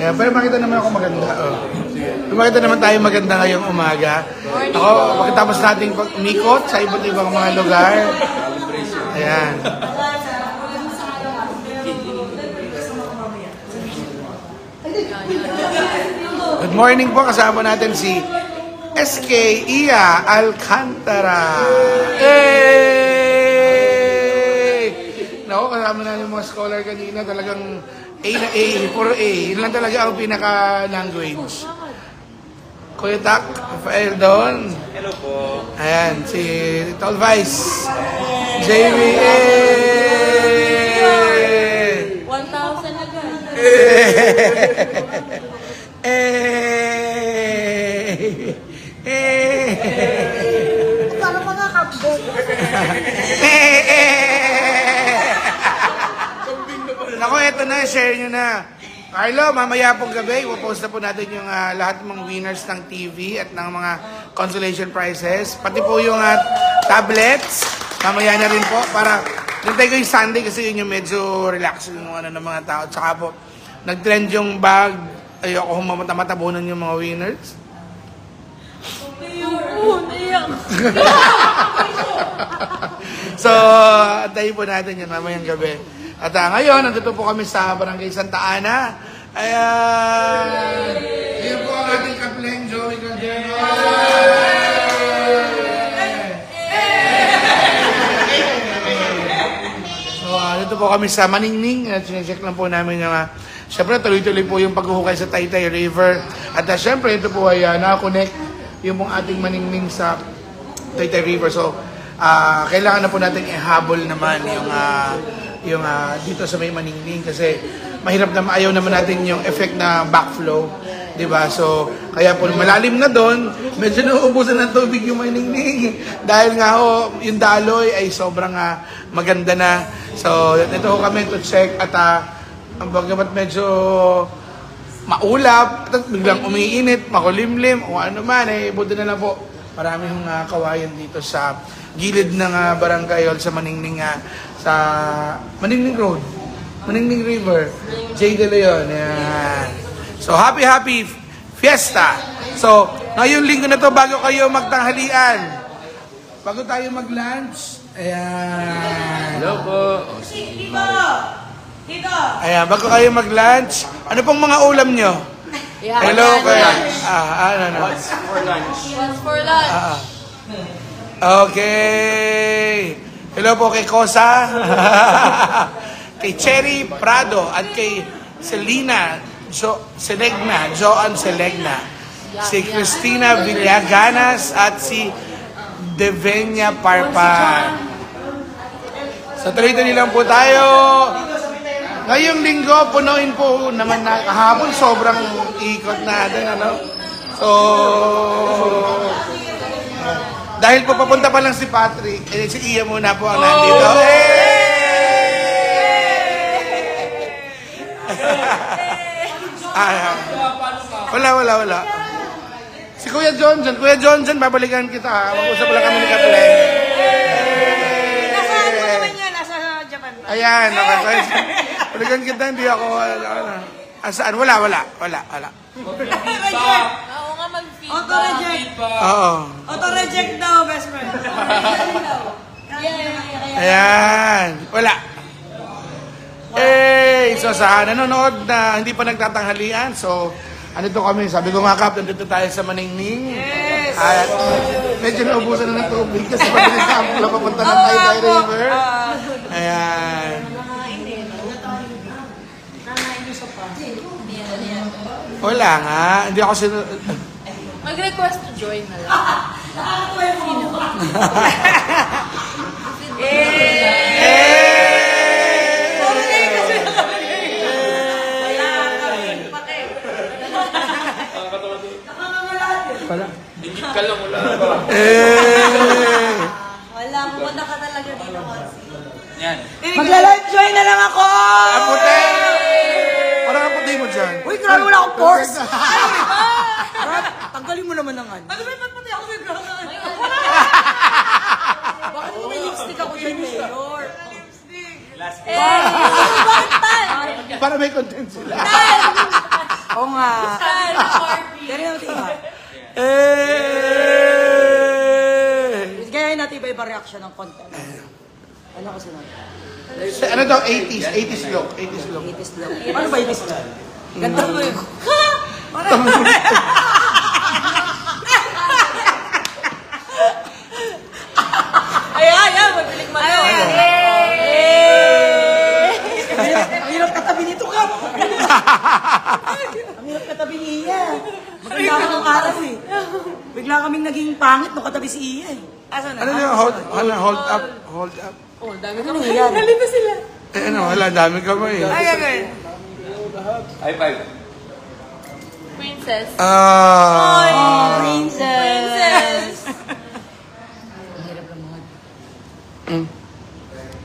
Ayan, pero makita naman ako maganda. Oh. Makita naman tayo maganda ngayong umaga. Ako, pagkatapos nating umikot sa iba't ibang mga lugar. Ayan. Good morning po, kasama natin si SK Iya Alcantara. Hey! Naku, kasama natin yung mga scholar kanina, talagang A na A, puro A. Yun lang talaga ang pinaka-language. Kuya Tak, Rafael Don. Hello po. Ayan, si Tall Vice. Jamie, 1,000 agad. Paano mga kabog? Naku, eto na, share nyo na. Carlo, mamaya pong gabi, ipopost na po natin yung lahat ng mga winners ng TV at ng mga consolation prizes. Pati po yung tablets, mamaya na rin po para nantay ko yung Sunday kasi yun yung medyo relax yung ano ng mga tao. Tsaka po, nag-trend yung bag, ayoko matabunan yung mga winners. So, antayin po natin yan mamayang gabi. At ngayon, nandito po kami sa Barangay Santa Ana. Ayan! Ayan po ang ating kapleng Joey Caldero. So, dito po kami sa Maningning. Sinecheck lang po namin yung siyempre, tuloy-tuloy po yung paghuhukay sa Taytay River. At siyempre, ito po ay nakakonect yung pong ating Maningning sa Taytay River. So, kailangan na po natin ihabol naman yung dito sa may Maningning kasi mahirap na ayaw naman natin yung effect na backflow, di ba? So, kaya po malalim na doon, medyo nauubusan ng tubig yung Maningning dahil nga yung daloy ay sobrang maganda na. So, ito ho kami to check at ang bagamat medyo maulap, at biglang umiinit, makulimlim, o ano man, buti na lang po. Marami hong kawayan dito sa gilid ng barangay hall sa Maningning, sa Maningning Road, Maningning River, J. De Leon. Yan. So, happy fiesta! So, ngayong linggo na to bago kayo magtanghalian, bago tayo mag-lunch, ayan. Hello po. Ayan, bago kayo mag-lunch, ano pong mga ulam nyo? Yeah, Hello, kaya. What's for lunch? What's for lunch? Okay. Hello po kay Kosa, kay Cherry Prado, at kay Selena Joan Selegna, si Cristina Villaganas, at si Devenia Parpan. So, tuloy-tuloy lang po tayo. Ngayong linggo, punuin po naman na kahapon, sobrang ikot natin, ano? So, dahil po papunta pa lang si Patrick, si Iya muna po ang nandito. Wala. Si Kuya Johnson, babalikan kita. Mag-usap lang kami ni Kapleng. Nasa ano naman yan? Nasa Japan ba? Ayan, okay. Balikan kita, hindi ako, saan? Wala. Oo nga, mag-feedback. Auto-reject. Oo. Auto-reject daw, best friend. Ayan, wala. So sa nanonood na hindi pa nagtatanghalian, so andito kami, sabi ko nga Kap, nandito tayo sa Maningning. Yes. At medyo naubusan na ng tubig kasi mabilis na ang papunta ng Taytay River. Ayan. Wala nga, hindi ako Mag-request to join na lang. Wala. Dikit ka lang, wala ba? Wala, pumunta ka talaga dito, Konsi. Yan. Magla-live join na lang ako! Aputi! Parang aputi mo dyan. Uy, grabe wala akong force! Tanggalin mo naman ang ano. Ano ba yung pati ako yung grabe? Bakit mo may lipstick ako dyan, Mayor? Lipstick! Last Bakit para may content sila. Oo nga. Saan? Barbie. Ganyan natin ba? Gaya natin iba-iba reaction ng content. Ano kasi natin? Ano daw, 80s look. 80s look. 80s lang. Ano ba 80s lang? Ganda mo yun. Ayan, magbiling mo. Ang hirap katabi nito ka. Ang hirap katabi ni Iya. Maganda ka ng araw eh. Bigla kaming naging pangit nung katabi si Iya eh. Asan na? Ano yun? Hold up. Hold up. Oh, dami Ano yan? Nalito sila. Eh ano, wala, dami ka ba eh. Ay, agad. High five. Princess. Princess.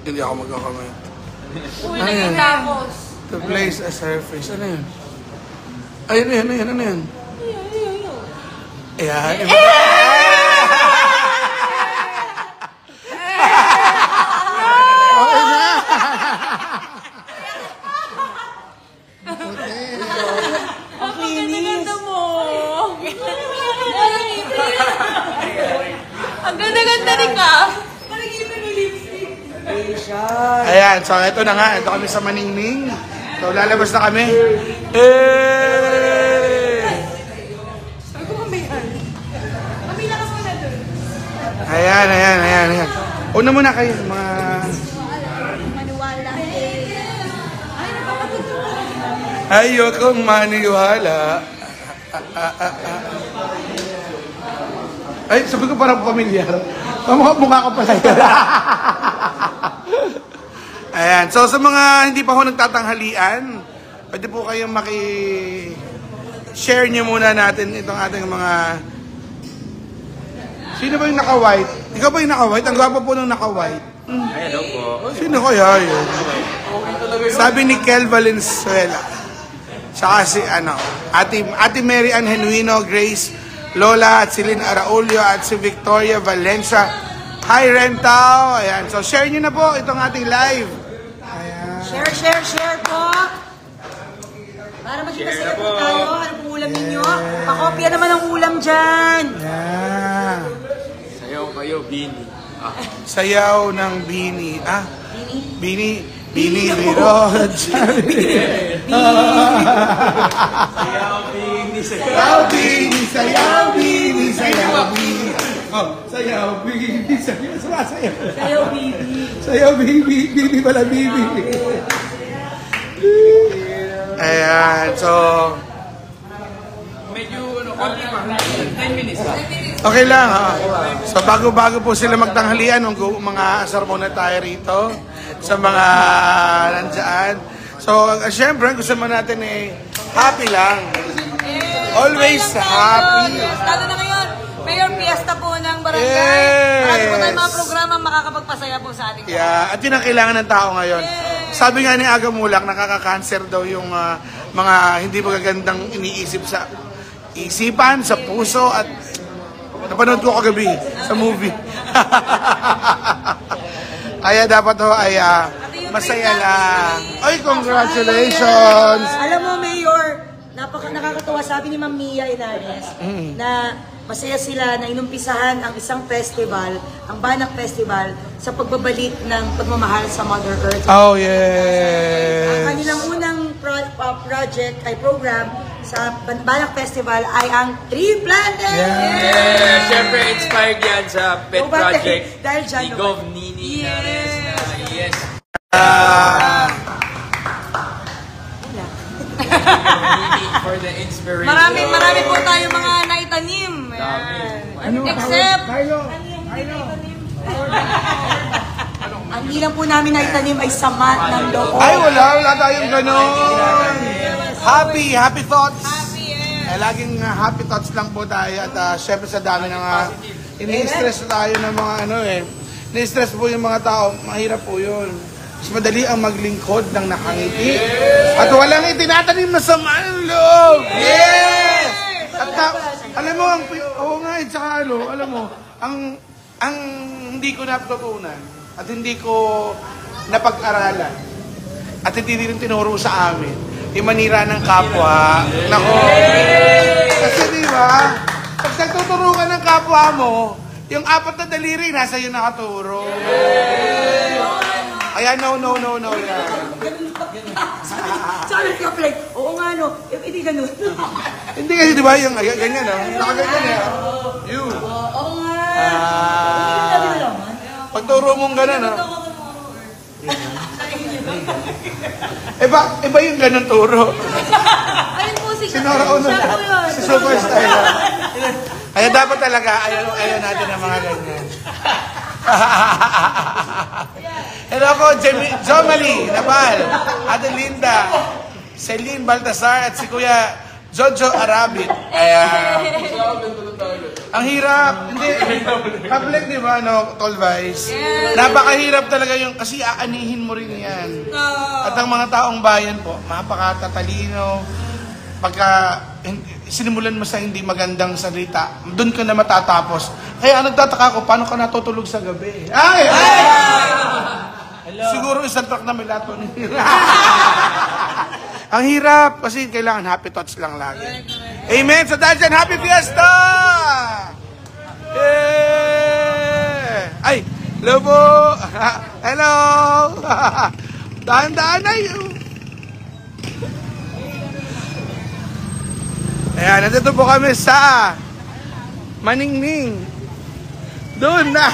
Hindi ako magkakamay. Uy, nagkatapos. To place a surface. Ano yun? Ay, ano yan? Ayan. Okay na. Ang ganda-ganda mo. Ang ganda-ganda rin ka. Ayan, so ito na nga. Ito kami sa Maningning. So lalabas na kami. Eh! Ayan. Una muna kayo, mga... Ayokong maniwala. Ay, sabi ko parang pamilyar. Mukha ko pala yun. Ayan. So, sa mga hindi pa ho nagtatanghalian, pwede po kayong share nyo muna natin itong ating mga... Sino ba yung naka-white? Ikaw ba yung naka-white? Ang gwapo po nung naka-white. Hello po. Sino kaya yun? Sabi ni Kel Valenzuela. Saka si Ate Mary Ann Genuino, Grace Lola at Celine Araulio at si Victoria Valencia. Hi Rentao. Ayan. So share nyo na po itong ating live. Ayan. Share po. Para maging masaya po tayo. Ano pong ulam ninyo? Pakopya naman ang ulam dyan. Ayan. Sayaw kayo, Bini. Sayaw ng Bini. Bini Birod. Sayaw, Bini. Sayaw Bini. Sayaw Bini. Oh, sayaw Bini. Sumasayaw. Sayo, baby. Sayaw Bibi. Bibi pala Bibi. Ayan, so... Medyo, konti pa. 10 minutes lang. Okay lang, ha? So, bago-bago po sila magtanghalian, mga asar muna tayo rito sa mga nandyan. So, syempre, gusto mo natin happy lang. Always happy. Lalo na ngayon, Mayor Fiesta po ng barangay. Yes. Marami po tayong mga programa makakapagpasaya po sa ating Yeah, at yun ang kailangan ng tao ngayon. Sabi nga ni Aga Mulak, nakaka-cancer daw yung mga hindi magagandang iniisip sa isipan, sa puso, at napanood ko kagabi sa movie. Kaya dapat ho ay masaya lang. Ay, congratulations! Alam mo, Mayor, nakakatuwa. Sabi ni Ma'am Mia Inares na masaya sila na inumpisahan ang isang festival, ang Banak Festival, sa pagbabalik ng pagmamahal sa Mother Earth. Oh, Ang yes! kanilang unang program sa Banak Festival ay ang Tree Planting! Yeah, syempre inspired yan sa pet Oh, bakit? project Dahil dyan, ni Gov Nini Inares na yes. Nini for the inspiration. Marami po tayo mga naitanim. Except, ang ilang po namin naitanim ay samat ng loob. Ay, wala tayong ganon. Happy thoughts. Laging happy thoughts lang po tayo. At syempre sa dami ng ini-stress tayo ng mga ini-stress po yung mga tao. Mahirap po yun. Mas madali ang maglingkod ng nakangiti. At walang itinatanim na sama ng loob. Yes! At alam mo, alam mo, ang hindi ko natutunan at hindi ko napag-aralan at hindi rin tinuro sa amin yung manira ng kapwa. Nako. Kasi di ba, pag nagtuturo ka ng kapwa mo, yung 4 na daliri, nasa iyo nakaturo. Kaya no. Yan. Sabi ka, Flex, oo nga, no. Hindi ganun. Hindi kasi di ba, yung ganyan, no? Nakaganyan yan. You. Oo nga. Pagturo mong gano'n, no? Iba yung ganun turo. Ayun po si Sinora uno na. Si Superstar. Kaya dapat talaga, ayaw natin ang mga ganyan. Hello po, Jomali, Nabal, Adelinda, Celine Baltasar, at si Kuya Jojo Arabit. Ayan. Ang hirap. Hindi. Public, di ba, no? Tolvice. Napakahirap talaga yung, kasi aanihin mo rin yan. At ang mga taong bayan po, mapakatatalino. Pagka sinimulan mo sa hindi magandang salita, doon ka na matatapos. Kaya ang nagtataka ko, paano ka natutulog sa gabi? Ay! Siguro isang truck na melatonin. Ang hirap kasi kailangan happy thoughts lang lagi. Amen! So dahil dyan, happy fiesta! Yeah! Ay! Hello po! Hello! Dahan-dahan na yun! Ayan, nandito po kami sa Maningning. Doon na!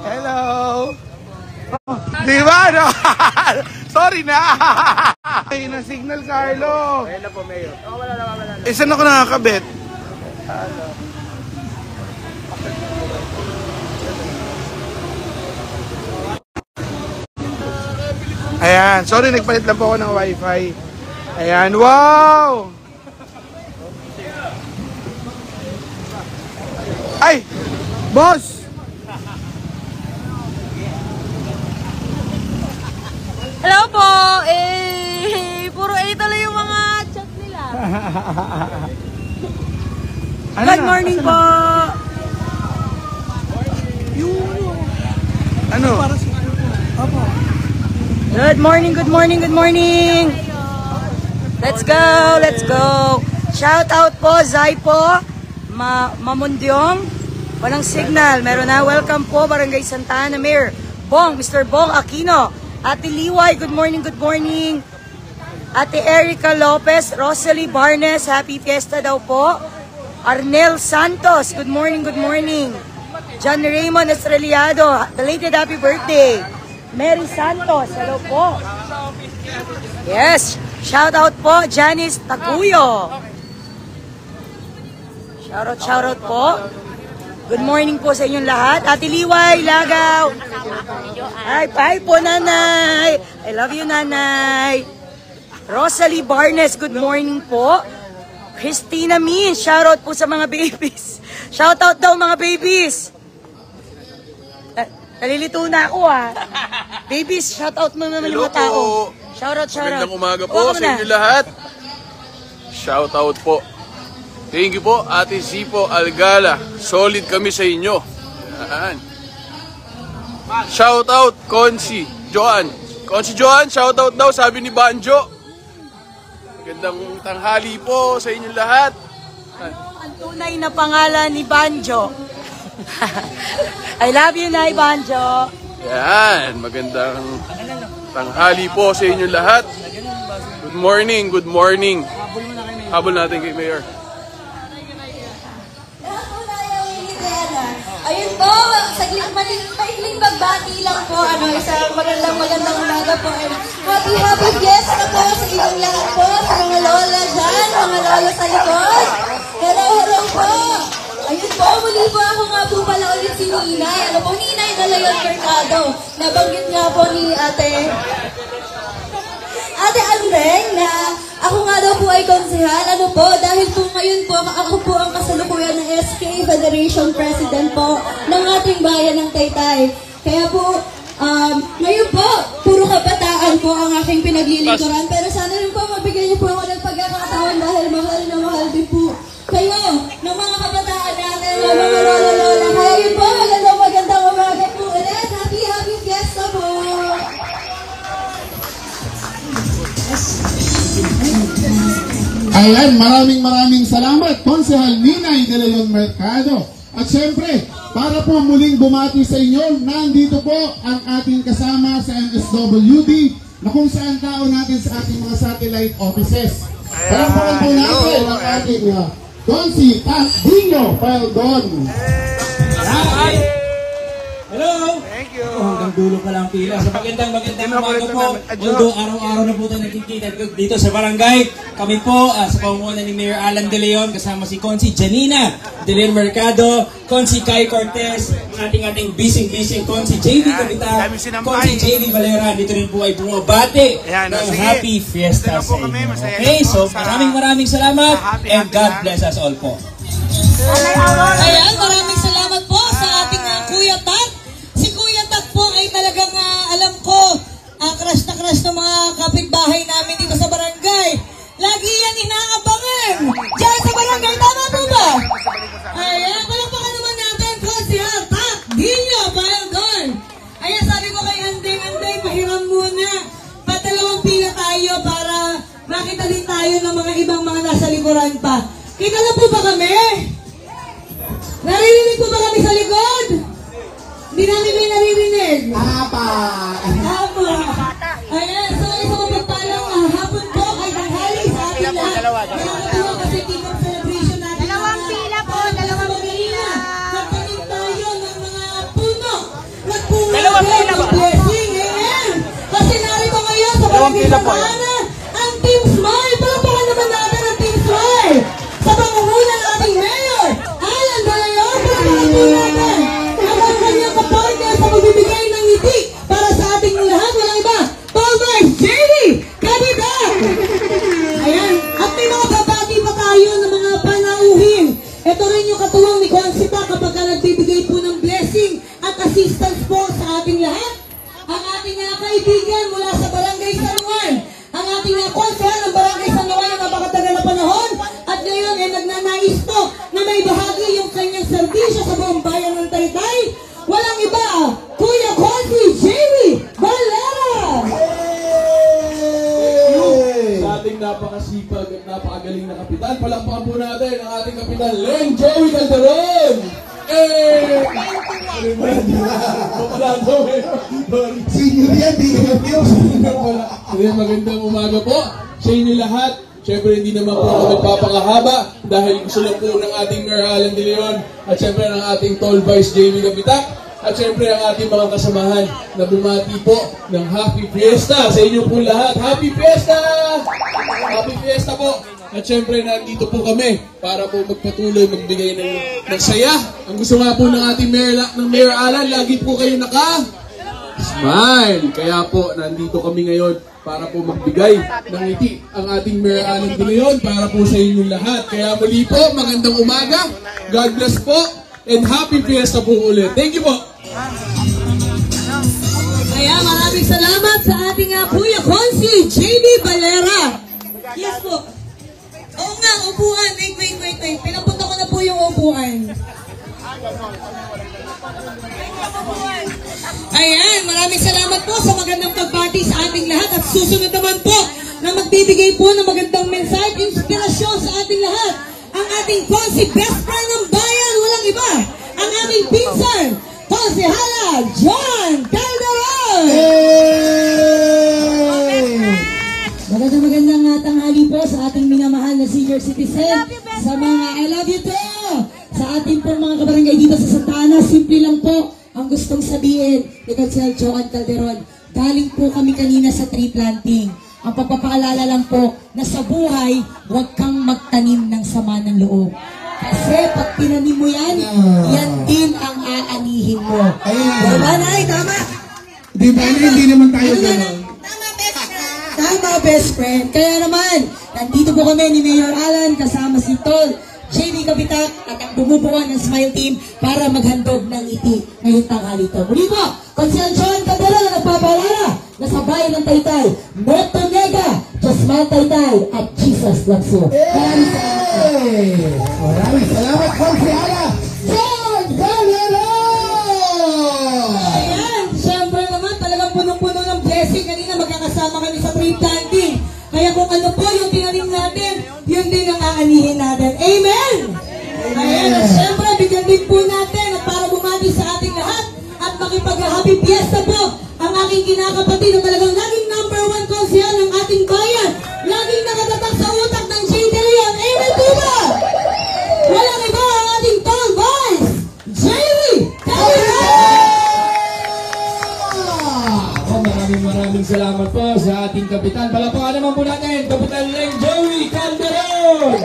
Hello! Di ba, no? Sorry na! Ay, na signal, Carlo. Ayun na po, Mayor. Wala. Saan ako nakakabit? Ayan, sorry, nagpalit lang po ako ng wifi. Ayan, wow! Ay! Boss! Hello po! Puro A talaga yung mga chat nila. Good morning po. Ano? Good morning. Let's go. Shout out po, Zay po, Mamundyong, walang signal. Meron na, welcome po, Barangay Santa Ana, Mayor Bong, Mr. Bong Aquino. Ate Liway, good morning. Ate Erica Lopez, Rosalie Barnes, happy fiesta daw po. Arnel Santos, good morning. John Raymond Estrellado, belated happy birthday. Mary Santos, hello po. Yes, shout out po, Janice Taguyo. Shout out po. Good morning po sa inyong lahat. Ate Liway, Lagaw. Hi po, Nanay. I love you, Nanay. Rosalie Barnes, good morning po. Christina Min, shout out po sa mga babies. Shout out daw mga babies. Nalilito na ako Babies, shout out mo naman yung mga tao. Shout out. Magandang umaga po sa inyo lahat. Shout out po. Thank you po, Ate Zipo Algala. Solid kami sa inyo. Yan. Shout out, Consi Joan. Shout out daw, sabi ni Banjo. Magandang tanghali po sa inyo lahat. Ang tunay na pangalan ni Banjo. I love you, Nay Banjo. Yan, magandang tanghali po sa inyo lahat. Good morning. Habol natin kay Mayor. Ayun po, maikling pagbati lang po, isang magandang umaga po. Happy fiesta po sa inyong lahat po, sa mga lola dyan, mga lola sa likod. Hello po. Ayun po, muli po ako nga po pala ulit si Ninay. Ninay na Leon Mercado. Nabanggit nga po ni Ate Andeng na ako nga daw po ay konsehal. Dahil po ngayon po, ako po ang kasalukuyan ng SK Federation President po ng ating bayan ng Taytay. Kaya po, ngayon po, puro kabataan po ang aking pinaglilingkuran. Pero sana rin po mabigyan niyo po ako ng pagkakataon dahil mahal na mahal din po kayo ng mga kabataan natin, ng mga lola-lola. Kaya yun po, magandang umaga po ulit. Happy fiesta po! Ayan, maraming salamat, Konsehal Ninay de Leon Mercado. At syempre, para po muling bumati sa inyo, nandito po ang ating kasama sa MSWD na kung saan tao natin sa ating mga satellite offices. Palampakan po natin ang ating Consi Dino Paldon. Hello! Thank you! Hanggang dulo pa lang pila. Sa magandang umaga po. Although araw-araw na po tayo nagkikita dito sa barangay. Kami po sa pamumuno ni Mayor Alan De Leon, kasama si Consi Janina De Leon Mercado, Consi Kai Cortez, ating busy Consi JV Capita, Consi JV Valera. Dito rin po ay bumabati ng Happy Fiesta sa inyo. Okay, so maraming salamat and God bless us all po. Ayan, maraming salamat po sa ating Kuya Tat. Si Kuya Tat po ay talagang alam ko, crush na crush ng mga kapitbahay namin dito sa barangay. Lagi yan inaabangan. Diyan sa barangay, tama po ba? Ayan, palakpakan naman natin po si Tat Dino Paldon. Ayan, sabi ko kay Andeng, pahiram muna. Patalawang pila tayo para makita din tayo ng mga ibang mga nasa likuran pa. Kita na po ba kami? Naririnig po ba kami sa likod? Hindi namin may naririnig. Apa! Ayan, so isang mapagpalang hapon po kay tanghali sa ating lahat. Nakakatuwa kasi keynote celebration natin. Dalawang pila po, dalawang pila. Nagtanim tayo ng mga puno. Nagpunga tayo ng blessing. Ayan. Kasi narito ngayon sa Barangay Santana, ang Team Smile. Palapakan naman natin ang Team Smile. Sa pangunguna ng ating Mayor, Alan De Leon, palapakan po natin. Ang kanyang kapartner sa magbibigay ng ngiti para sa ating lahat. Walang iba. Palmer JV Capita. Ayan. At may mga babati pa tayo ng mga panauhin. Ito rin yung katuwang ni Consita kapag nagbibigay po ng blessing at assistance po sa ating lahat. Ang ating kaibigan mula sa Barangay San Juan. Ang ating konsehal ng Barangay San Juan na napakatagal na panahon. At ngayon ay nagnanais po na may bahagi yung kanyang serbisyo sa buong bayan ng Taytay. Walang iba, Kuya Consi JV Valera! Sa ating napakasipag at napakagaling na kapitan, palakpakan po natin ang ating kapitan, Leng Joey Calderon! Senior yan, di ka Magandang umaga po sa inyo lahat. Siyempre hindi naman po ako nagpapakahaba dahil gusto lang po ng ating Mayor Alan De Leon at siyempre ng ating Tall Vice Jamie Capita at siyempre ang ating mga kasamahan na bumati po ng Happy Fiesta sa inyo po lahat. Happy Fiesta! Happy Fiesta po! At siyempre nandito po kami para po magpatuloy magbigay ng saya. Ang gusto nga po ng ating Mayor Alan, lagi po kayo smile. Kaya po nandito kami ngayon para po magbigay ng ngiti ang ating Mayor Alan De Leon para po sa inyong lahat. Kaya muli po, magandang umaga, God bless po, and Happy Fiesta po ulit. Thank you po! Kaya maraming salamat sa ating Kuya Consi JV Valera. Yes po. Oo nga, upuan. Wait. Pinapunta ko na po yung upuan. Ayan, maraming salamat po sa magandang pagbati sa ating lahat at susunod naman po na magbibigay po ng magandang mensahe, inspirasyon sa ating lahat. Ang ating Consi best friend ng bayan, walang iba. Ang aming pinsan, Konsehala John Calderon! Magandang tanghali po sa ating minamahal na senior citizen. Sa mga I love you too! Sa ating po mga kabarangay dito sa Santa Ana, simple lang po ang gustong sabihin ni Consehal John Calderon. Galing po kami kanina sa tree planting. Ang pagpapaalala lang po na sa buhay, huwag kang magtanim ng sama ng loob. Kasi pag tinanim mo yan, yan din ang aanihin mo. Diba, Nay? Tama? Di ba, hindi naman tayo gano'n. Tama, best friend. Kaya naman, nandito po kami ni Mayor Alan kasama si Tol JV Capita at ang bumubuo ng Smile Team para maghandog ng ngiti ngayong tanghali ito. Muli po, Consehal John Calderon na nagpapaalala na sa bayan ng Taytay, Neto Nega, Just Smile Taytay at Jesus loves you. Maraming salamat, Konsehala John Calderon! Ayan, syempre naman talagang punong-puno ng blessing. Kanina magkakasama kami sa tree planting. Kaya kung ano po yung tinanim natin, yun din aanihin natin. Amen! Ayan, at syempre, bigyan din po natin at para bumati sa ating lahat at makipag-happy fiesta po ang aking kinakapatid na talagang laging #1 konsehal ng ating bayan. Laging nakatatak sa utak ng J. De Leon. Amen po ba? Walang iba ang ating tall boys, Jamie Kapitan! Maraming salamat po sa ating kapitan. Palapakan naman po natin, Kapitan Leng Joey Calderon!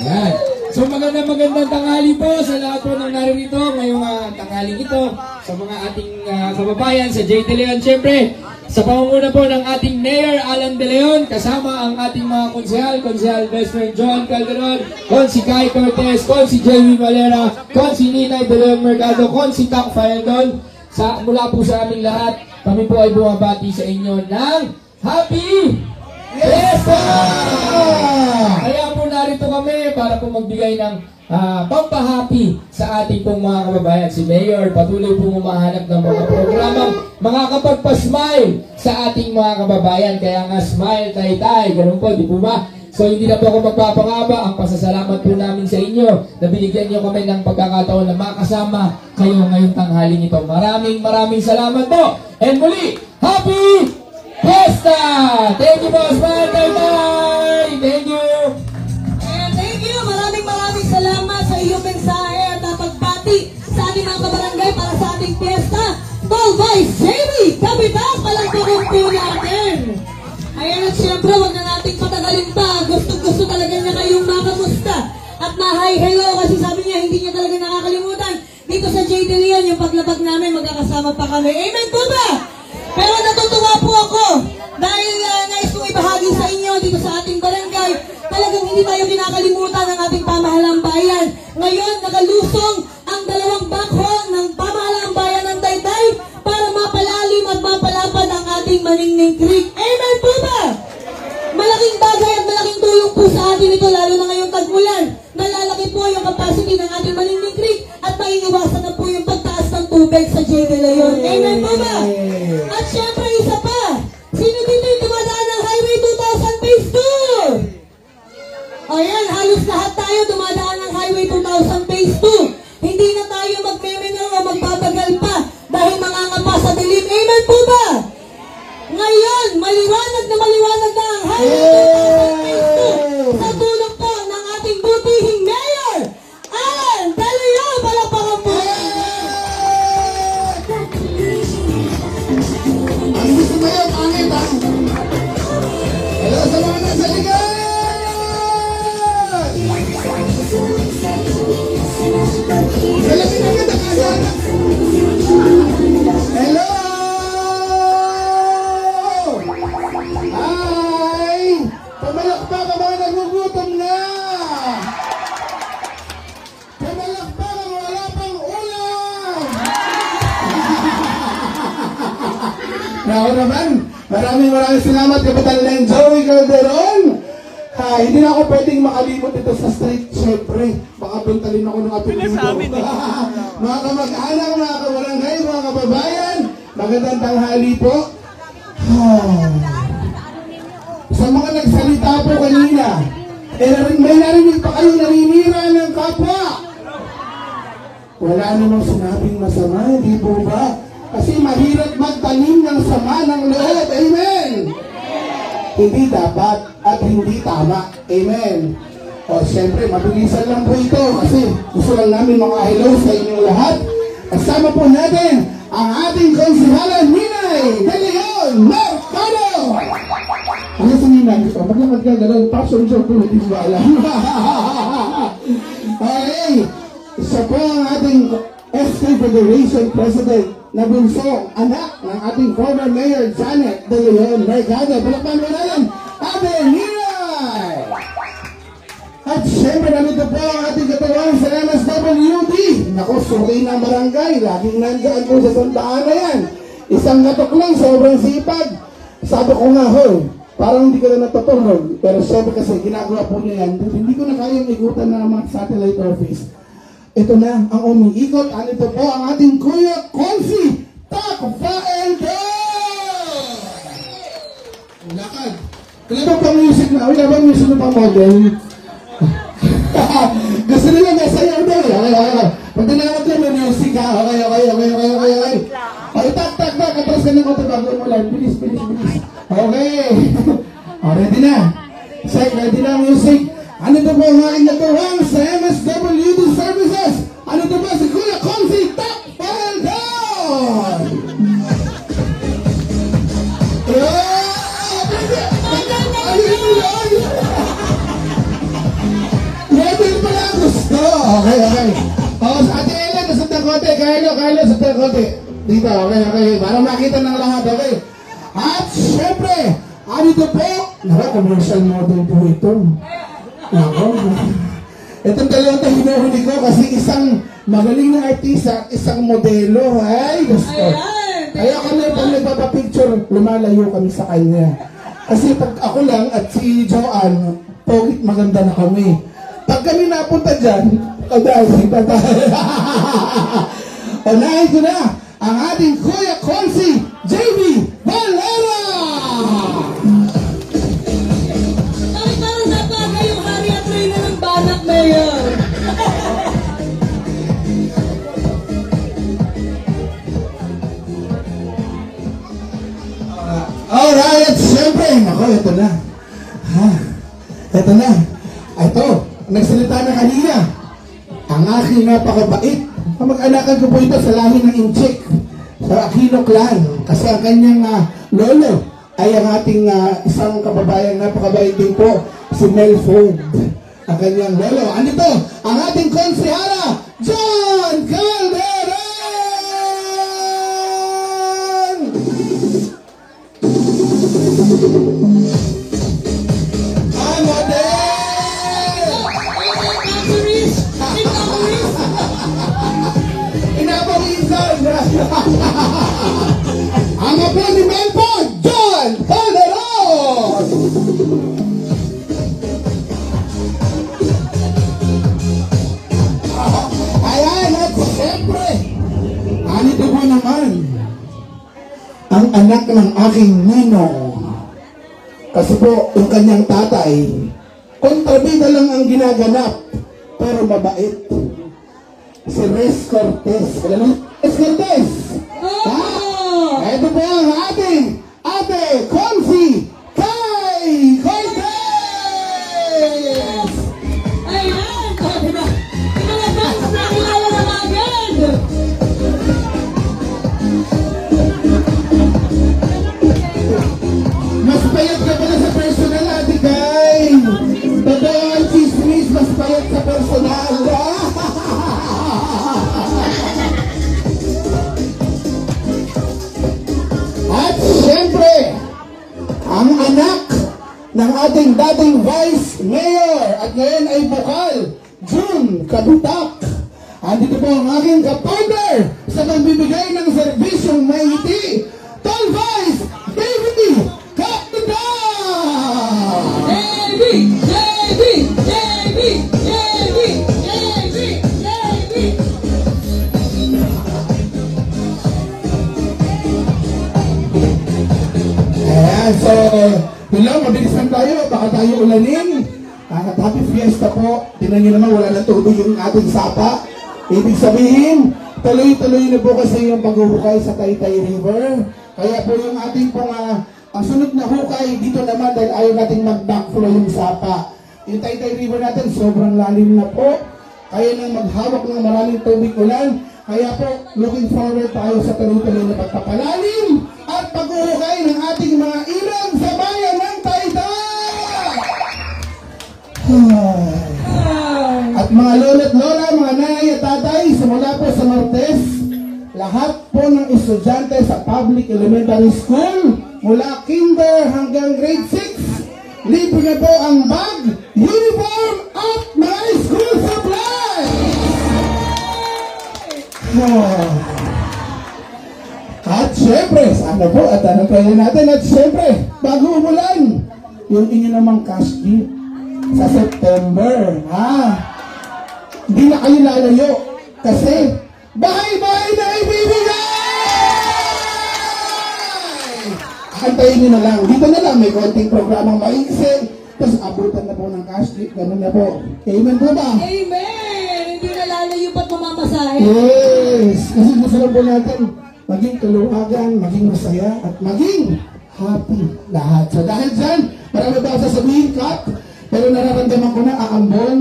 Ayan. So magandang tanghali po sa lahat po ng naririto ngayong tanghaling ito sa mga ating kababayan sa J. De Leon. Siyempre, sa pamumuno po ng ating Mayor Alan De Leon, kasama ang ating mga konsehal Best Friend John Calderon, Konsi Kai Cortez, Konsi Jamie Valera, Konsi Ninay De Leon Mercado, Konsi Tak Fayaldon, mula po sa aming lahat, kami po ay bumabati sa inyo ng Happy Fiesta! Kaya po narito kami para po magbigay ng pampahappy sa ating pong mga kababayan. Si Mayor patuloy po humahanap ng mga programang makakapagpa-smile sa ating mga kababayan. Kaya nga smile tay-tay, ganun po, di po ba? So hindi na po ako magpapangaba. Ang pasasalamat po namin sa inyo na binigyan nyo kami ng pagkakataon na makasama kayo ngayong tanghaling ito. Maraming salamat po. And muli, Happy Fiesta! Thank you po, smile tay-tay! Thank you! And thank you! Maraming salamat sa iyong mensahe at pagbati sa ating mga kabarangay para sa ating fiesta. Tall Boys Jamie Kapitan, palagpakan po natin! Ayan, at syempre, huwag na nating patagalin pa. Gusto talaga na kayong makamusta. At ma-hi hello kasi sabi niya, hindi niya talaga nakakalimutan. Dito sa J. De Leon, yung paglabag namin, magkakasama pa kami. Amen po ba? Pero natutuwa po ako dahil nais kong ibahagi sa inyo dito sa ating barangay. Talagang hindi tayo kinakalimutan ng ating pamahalang bayan. Ngayon, nakalusong ang 2 backhoe ng pamahalang bayan ng Taytay para mapalalim at mapalapad ang ating Maningning Creek. Amen po ba? Malaking bagay at malaking tulong po sa atin ito, lalo na ngayong tag-ulan. Nalalaki po yung capacity ng ating Maningning Creek at maiiwasan na po yung pagtaas ng tubig sa J. De Leon. Amen po ba? At syempre, isa pa, sino dito yung dumadaan ng Highway 2000 Phase 2? Ayan, halos lahat tayo dumadaan ng Highway 2000 Phase 2. Hindi na tayo magmemenang o magbabagal pa dahil mangangapa sa dilim. Amen po ba? Ngayon, maliwanag na ang Highway 2000 Phase 2 sa tulong po ng ating butihing Mayor Alan De Leon. Palakpakan po! Ang gusto mo yung pangit, ha? Hello sa mga nasa ligan! Salamin na kita kagad! Hello! Hi! Pumalakpak ang mga nagugutom na! Pumalakpak ang wala pang ulam! Ako naman, maraming salamat Kapitan Leng Joey Calderon. Hindi na ako pwedeng makalimot ito sa street, syempre. Baka pintalin ako ng apelido. Mga kamag-anak, mga kabarangay, mga kababayan, magandang tanghali po. Sa mga nagsalita po kanina, may narinig pa kayo naninira ng kapwa. Wala namang sinabing masama, hindi po ba? Kasi mahirap magtanim ng sama ng loob. Amen! Hindi dapat at hindi tama. Amen. O siyempre, mabilisan lang po ito kasi gusto lang namin maka-hello sa inyong lahat. Kasama po natin ang ating konsehalan Ninay De Leon Mercado. Ano si Ninay? Maglakad ka gano'n. Passion show po, hindi ba alam? Okay. Isa po ang ating SK Federation President na bunso, anak ng ating former Mayor Janet De Leon Mercado. Palakpan mo natin, Ate Ninay! At siyempre, nandito po ang ating katawan sa MSWD. Naku, suki ng barangay. Laging nandyan po sa Santa Ana yan. Isang natok lang, sobrang sipag. Sabi ko nga, hoy, parang hindi ko na natutulog. Pero siyempre kasi, ginagawa po niya yan. Hindi ko na kayang ikutan ng mga satellite office. Ito na ang umiikot. Anito po ang ating Kuya Konsi Tak Fayaldon! Lakad. Wala ba pang music na? Wala ba music na pang model? nila, may sayaw daw. Okay. Pag tinawag ka, may music ha. Okay. Okay, tak. Atras ka ng konti bago mo lang. Bilis. Okay. Ready na. Check, ready na music. Ano ito po ang aking natuwang sa MSWD Services? Ano ito ba si Kuya Consi Top Paldo? Level pala ang gusto. Okay. O, sa Ate Ellen, nasa takote. Carlo, sa takote. Dito, okay. Para makita ng lahat, okay. At syempre, ano ito po? Commercial model po ito. Ako. Itong dalawang ito hinuhuli ko kasi isang magaling na artista at isang modelo. Ay, gusto. Kaya kami pag nagpapapicture, lumalayo kami sa kanya. Kasi pag ako lang at si Joanne, pogit maganda na kami. Pag kami napunta dyan, kadasi pa tayo. Unahin ko na ang ating Kuya Consi, JB Valera! Parang sa bagay yung hari at reyna ng banak, Mayor. Alright, siyempre. Ako, ito na. Ito, nagsalita na kanina. Ang aking napakabait. Kamag-anakan ko po ito sa lahi ng Inchik, sa Aquino clan. Kasi ang kanyang lolo ay ang ating isang kababayang napakabait din po, si Mel Ford. Ang kanyang lolo. Ano ito? Ang ating konsehala, John Calderon! Ang model! Inapawisan! Ang apo ni Melpo, John Calderon! Ayan, at siyempre, anito po naman ang anak ng aking ninong. Kasi po, yung kanyang tatay, kontrabida lang ang ginaganap, pero mabait. Si Rez Cortez. Alam mo? Rez Cortez! Ha? Ito po ang ating Ate Consi Kay Cortez! Ayan! Diba? Pinalabas na kilala na agad! Mas payat ka pala sa personal, Ate Kay! Totoo ang chismis, mas payat sa personal! At siyempre, ang anak ng ating dating Vice Mayor at ngayon ay bukal, June Kabutak. Andito po ang aking kapartner sa pagbibigay ng serbisyong maiti, Tol Vice David Kapitan! Ayan, so, hello, mabilis lang tayo, baka tayo ulanin. At happy fiesta po. Tingnan nyo naman, wala na tubig yung ating sapa. Ibig sabihin, tuloy-tuloy na po kasi yung paghuhukay sa Taytay River. Kaya po yung ating pong ang sunod na hukay dito naman dahil ayaw nating mag-backflow yung sapa. Yung Taytay River natin, sobrang lalim na po. Kaya nang maghawak ng maraming tubig ulan. Kaya po, looking forward tayo sa tuloy-tuloy na pagpapalalim at paghuhukay ng ating mga ilog sa bayan ng Taytay! At mga lolo't lola, mga nanay at tatay, simula po sa Martes, lahat po ng estudyante sa public elementary school, mula kinder hanggang grade 6, libre na po ang bag, uniform, at mga school supplies! At syempre, sana po, at ano kayo natin, at syempre, bago umulan, yung inyo namang cash gift sa September, hindi na kayo lalayo, kasi bahay-bahay na ibibigay! Antayin nyo na lang, dito na lang, may konting programang maiksi, tapos abutan na po ng cash gift, ganun na po. Amen po ba? Amen! malayo pa't mamamasahe. Yes! Kasi gusto lang po natin maging kaluwagan, maging masaya, at maging happy lahat. So dahil dyan, marami ba ako sasabihin, Kat? Pero nararamdaman ko na aambon.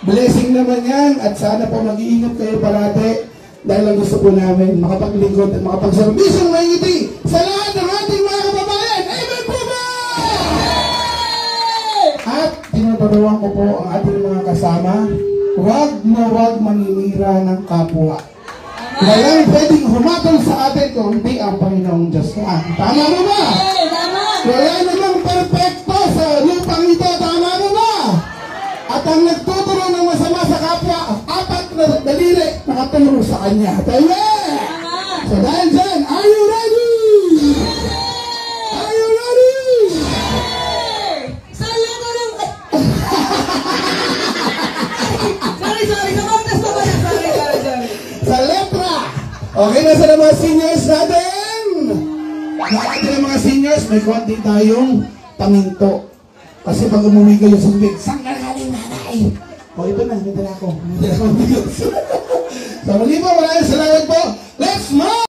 Blessing naman yan, at sana po mag-iingat kayo parate dahil ang gusto po namin makapaglingkod at makapagserbisyong maingiti sa lahat ng ating mga kababayan. Amen po ba? At tinutulungan ko po ang ating mga kasama, huwag maninira ng kapwa. Walang pwedeng humatol sa atin kung hindi ang Panginoong Diyos na. Tama mo ba? Wala namang perfecto sa lupang ito. Tama mo ba? At ang nagtuturo ng masama sa kapwa, ang apat na daliri nakatulong sa kanya. Tama! So dahil dyan, are you ready? Are you ready? Sa letra ng... Sorry. Nakontas pa ba yan? Sorry. Sa letra! Okay na sa mga seniors natin! Nakakita ng mga seniors, may konti tayong paminto. Kasi pag umuwi kayo sa bibig, saan ka galing nanay? O ito na, may dala ko. So muli po, maraming salamat po. Let's march!